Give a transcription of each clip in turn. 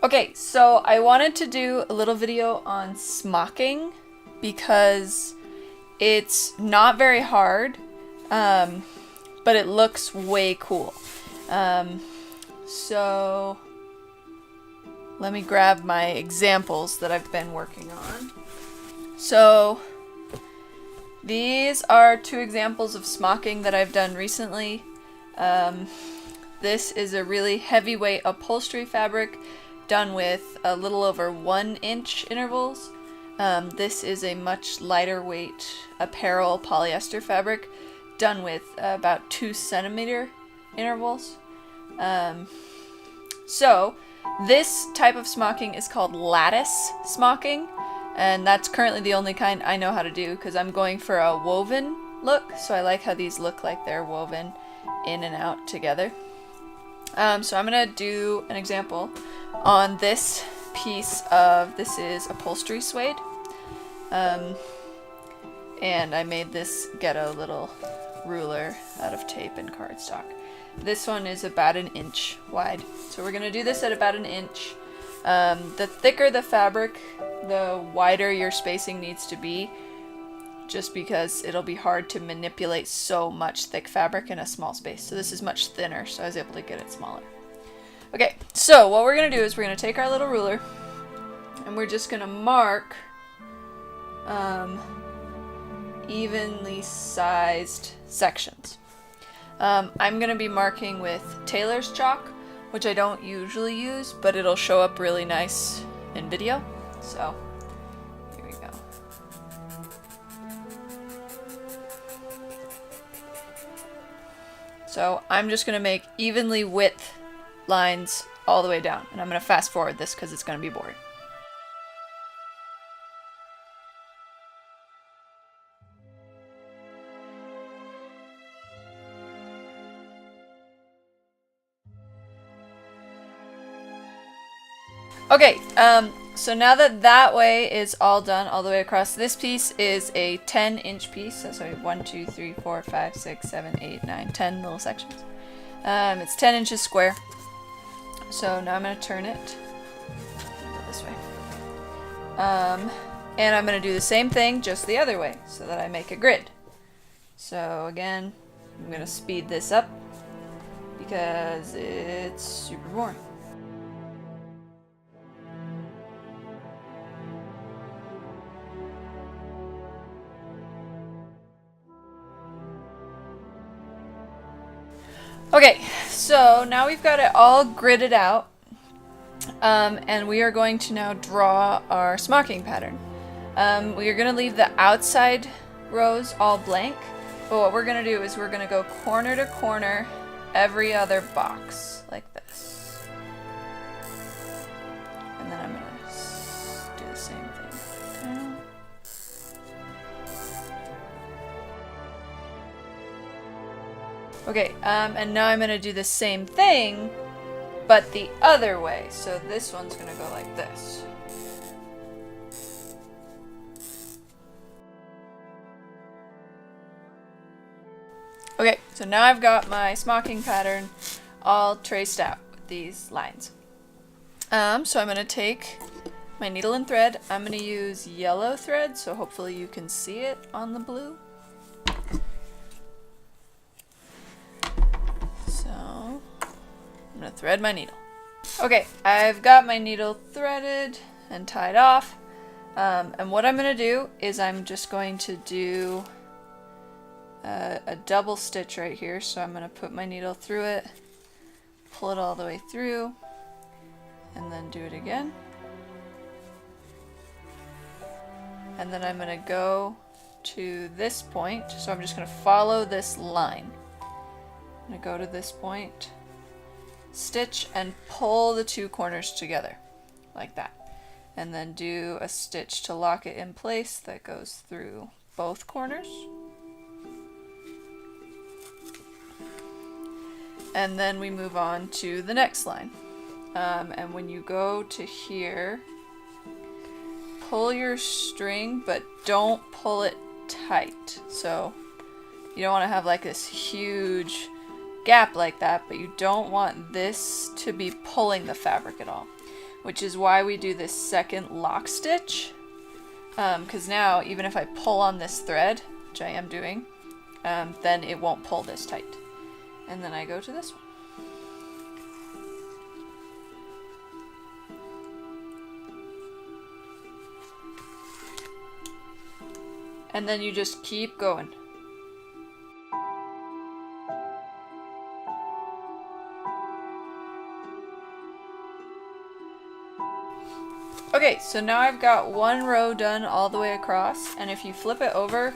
Okay, so I wanted to do a little video on smocking because it's not very hard, but it looks way cool. So let me grab my examples that I've been working on. So these are two examples of smocking that I've done recently. This is a really heavyweight upholstery fabric done with a little over 1 inch intervals. This is a much lighter weight apparel polyester fabric done with about 2 centimeter intervals. So this type of smocking is called lattice smocking, and that's currently the only kind I know how to do because I'm going for a woven look, so I like how these look like they're woven in and out together. So I'm going to do an example on this piece of, this is upholstery suede, and I made this ghetto little ruler out of tape and cardstock. This one is about 1 inch wide, so we're going to do this at about 1 inch. The thicker the fabric, the wider your spacing needs to be, just because it'll be hard to manipulate so much thick fabric in a small space. So this is much thinner, so I was able to get it smaller. Okay, so what we're going to do is we're going to take our little ruler and we're just going to mark evenly sized sections. I'm going to be marking with tailor's chalk, which I don't usually use, but it'll show up really nice in video. So here we go. So I'm just going to make evenly width lines all the way down, and I'm going to fast forward this because it's going to be boring. Okay, so now that that way is all done all the way across, this piece is a 10-inch piece. So 1, 2, 3, 4, 5, 6, 7, 8, 9, 10 little sections. It's 10 inches square. So now I'm going to turn it this way. And I'm going to do the same thing just the other way so that I make a grid. So again, I'm going to speed this up because it's super boring. Okay, so now we've got it all gridded out, and we are going to now draw our smocking pattern. We are going to leave the outside rows all blank, but what we're going to do is we're going to go corner to corner every other box, like this. And then I'm going to do the same thing down. Okay, and now I'm going to do the same thing, but the other way. So this one's going to go like this. Okay, so now I've got my smocking pattern all traced out with these lines. So I'm going to take my needle and thread. I'm going to use yellow thread, so hopefully you can see it on the blue. I'm going to thread my needle. Okay, I've got my needle threaded and tied off. And what I'm going to do is I'm just going to do a double stitch right here. So I'm going to put my needle through it, pull it all the way through, and then do it again. And then I'm going to go to this point. So I'm just going to follow this line. I'm going to go to this point, stitch and pull the two corners together like that, and then do a stitch to lock it in place that goes through both corners, and then we move on to the next line. And when you go to here, pull your string, but don't pull it tight. So you don't want to have like this huge gap like that, but you don't want this to be pulling the fabric at all. which is why we do this second lock stitch. Because now, even if I pull on this thread, which I am doing, then it won't pull this tight. And then I go to this one. And then you just keep going. Okay, so now I've got one row done all the way across, and if you flip it over,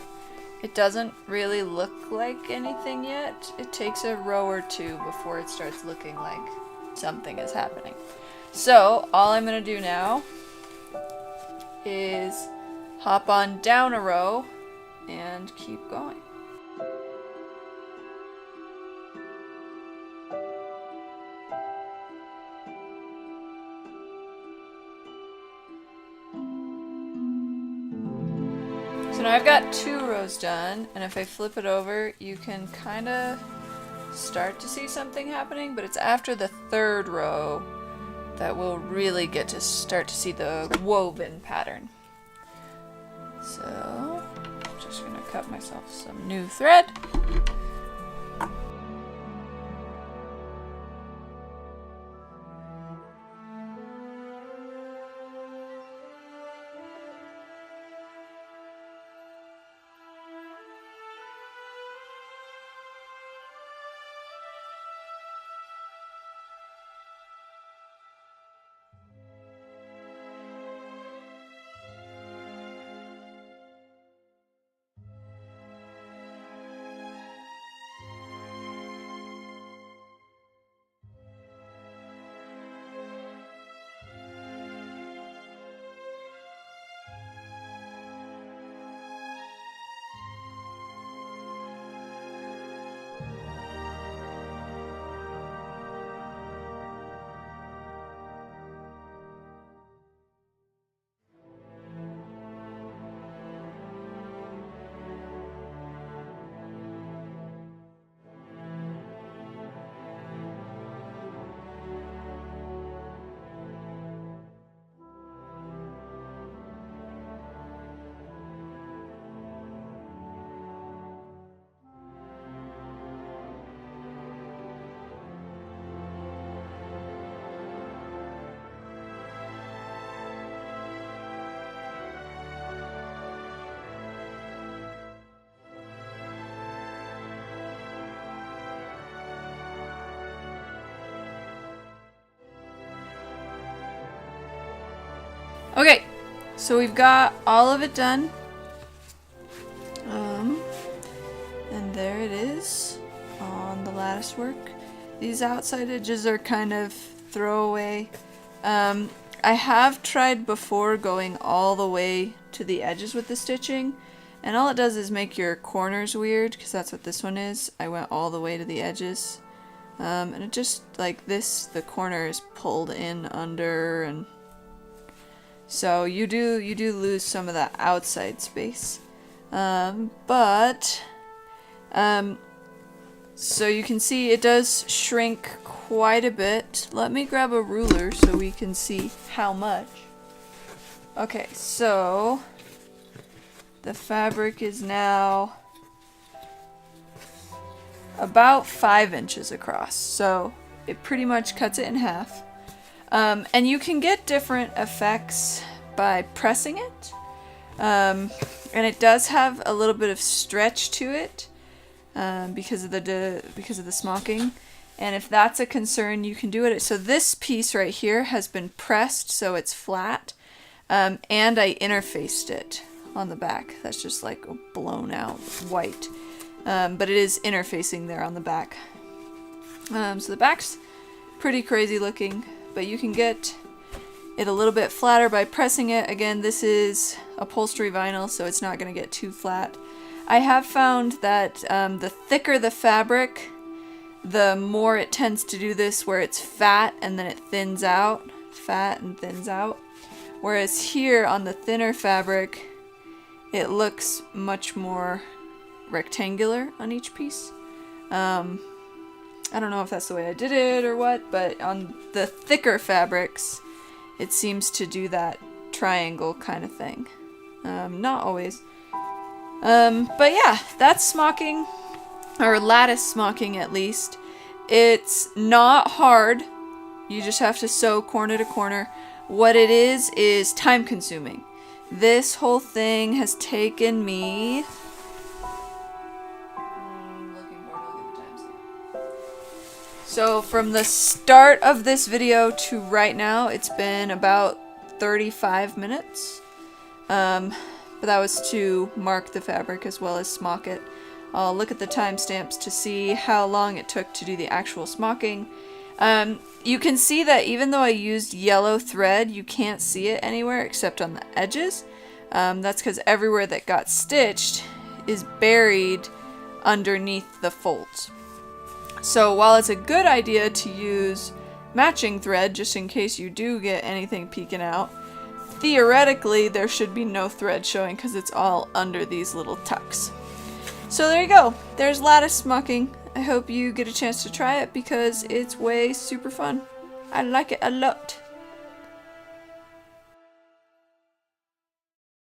it doesn't really look like anything yet. It takes a row or two before it starts looking like something is happening. So all I'm going to do now is hop on down a row and keep going. So now I've got 2 rows done, and if I flip it over, you can kind of start to see something happening, but it's after the 3rd row that we'll really get to start to see the woven pattern. So, I'm just gonna cut myself some new thread. Okay, so we've got all of it done. And there it is on the lattice work. These outside edges are kind of throwaway. I have tried before going all the way to the edges with the stitching, and all it does is make your corners weird, because that's what this one is. I went all the way to the edges. And it just, like this, the corner is pulled in under, and so you do lose some of that outside space. So you can see it does shrink quite a bit. Let me grab a ruler so we can see how much. Okay, so the fabric is now about 5 inches across, so it pretty much cuts it in half. And you can get different effects by pressing it. And it does have a little bit of stretch to it because of the smocking. And if that's a concern, you can do it. So this piece right here has been pressed so it's flat. And I interfaced it on the back. That's just like blown out white. But it is interfacing there on the back. So the back's pretty crazy looking, but you can get it a little bit flatter by pressing it. Again, this is upholstery vinyl, so it's not going to get too flat. I have found that the thicker the fabric, the more it tends to do this, where it's fat and then it thins out. Fat and thins out. Whereas here on the thinner fabric, it looks much more rectangular on each piece. I don't know if that's the way I did it or what, but on the thicker fabrics, it seems to do that triangle kind of thing. Not always. But yeah, that's smocking, or lattice smocking at least. It's not hard. You just have to sew corner to corner. What it is time consuming. This whole thing has taken me... So from the start of this video to right now, it's been about 35 minutes. But that was to mark the fabric as well as smock it. I'll look at the timestamps to see how long it took to do the actual smocking. You can see that even though I used yellow thread, you can't see it anywhere except on the edges. That's because everywhere that got stitched is buried underneath the folds. So while it's a good idea to use matching thread just in case you do get anything peeking out, theoretically there should be no thread showing because it's all under these little tucks. So there you go. There's lattice smocking. I hope you get a chance to try it because it's way super fun. I like it a lot.